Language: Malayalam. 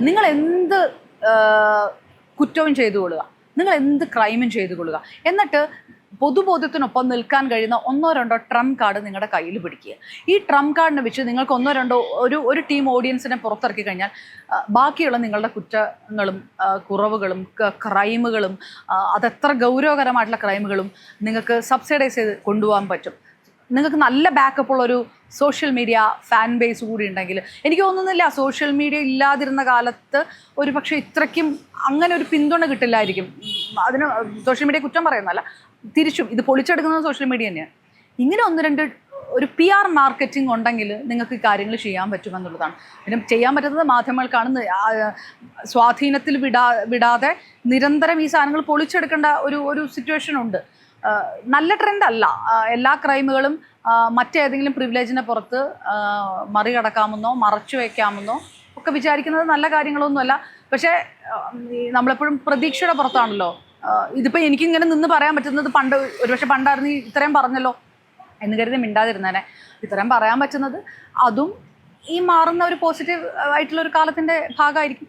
നിങ്ങൾ എന്ത് കുറ്റവും ചെയ്തു കൊള്ളുക, നിങ്ങൾ എന്ത് ക്രൈമും ചെയ്തു കൊള്ളുക, എന്നിട്ട് പൊതുബോധ്യത്തിനൊപ്പം നിൽക്കാൻ കഴിയുന്ന ഒന്നോ രണ്ടോ ട്രംപ് കാർഡ് നിങ്ങളുടെ കയ്യിൽ പിടിക്കുക. ഈ ട്രംപ് കാർഡിനെ വെച്ച് നിങ്ങൾക്ക് ഒന്നോ രണ്ടോ ഒരു ടീം ഓഡിയൻസിനെ പുറത്തിറക്കി കഴിഞ്ഞാൽ ബാക്കിയുള്ള നിങ്ങളുടെ കുറ്റങ്ങളും കുറവുകളും ക്രൈമുകളും അതെത്ര ഗൗരവകരമായിട്ടുള്ള ക്രൈമുകളും നിങ്ങൾക്ക് സബ്സിഡൈസ് ചെയ്ത് കൊണ്ടുപോകാൻ പറ്റും. നിങ്ങൾക്ക് നല്ല ബാക്കപ്പ് ഉള്ളൊരു സോഷ്യൽ മീഡിയ ഫാൻ ബേസ് കൂടി ഉണ്ടെങ്കിൽ എനിക്ക് തോന്നുന്നില്ല സോഷ്യൽ മീഡിയ ഇല്ലാതിരുന്ന കാലത്ത് ഒരു പക്ഷേ ഇത്രയ്ക്കും അങ്ങനെ ഒരു പിന്തുണ കിട്ടില്ലായിരിക്കും. അതിന് സോഷ്യൽ മീഡിയ കുറ്റം പറയുന്നതല്ല, തിരിച്ചും ഇത് പൊളിച്ചെടുക്കുന്നത് സോഷ്യൽ മീഡിയ തന്നെയാണ്. ഇങ്ങനെ ഒന്ന് രണ്ട് ഒരു PR മാർക്കറ്റിംഗ് ഉണ്ടെങ്കിൽ നിങ്ങൾക്ക് ഈ കാര്യങ്ങൾ ചെയ്യാൻ പറ്റുമെന്നുള്ളതാണ്. പിന്നെ ചെയ്യാൻ പറ്റുന്നത് മാധ്യമങ്ങൾക്കാണ്. സ്വാധീനത്തിൽ വിടാതെ നിരന്തരം ഈ സാധനങ്ങൾ പൊളിച്ചെടുക്കേണ്ട ഒരു സിറ്റുവേഷൻ ഉണ്ട്. നല്ല ട്രെൻഡ് അല്ല. എല്ലാ ക്രൈമുകളും മറ്റേതെങ്കിലും പ്രിവിലേജിനെ പുറത്ത് മറികടക്കാമെന്നോ മറച്ചു വയ്ക്കാമെന്നോ ഒക്കെ വിചാരിക്കുന്നത് നല്ല കാര്യങ്ങളൊന്നുമല്ല. പക്ഷേ നമ്മളെപ്പോഴും പ്രതീക്ഷയുടെ പുറത്താണല്ലോ. ഇതിപ്പോൾ എനിക്കിങ്ങനെ നിന്ന് പറയാൻ പറ്റുന്നത് ഒരുപക്ഷെ പണ്ടായിരുന്നു ഇത്രയും പറഞ്ഞല്ലോ എന്ന് കരുതി മിണ്ടാതിരുന്നേനെ. ഇത്രയും പറയാൻ പറ്റുന്നത് അതും ഈ മാറുന്ന ഒരു പോസിറ്റീവ് ആയിട്ടുള്ള ഒരു കാലത്തിൻ്റെ ഭാഗമായിരിക്കും.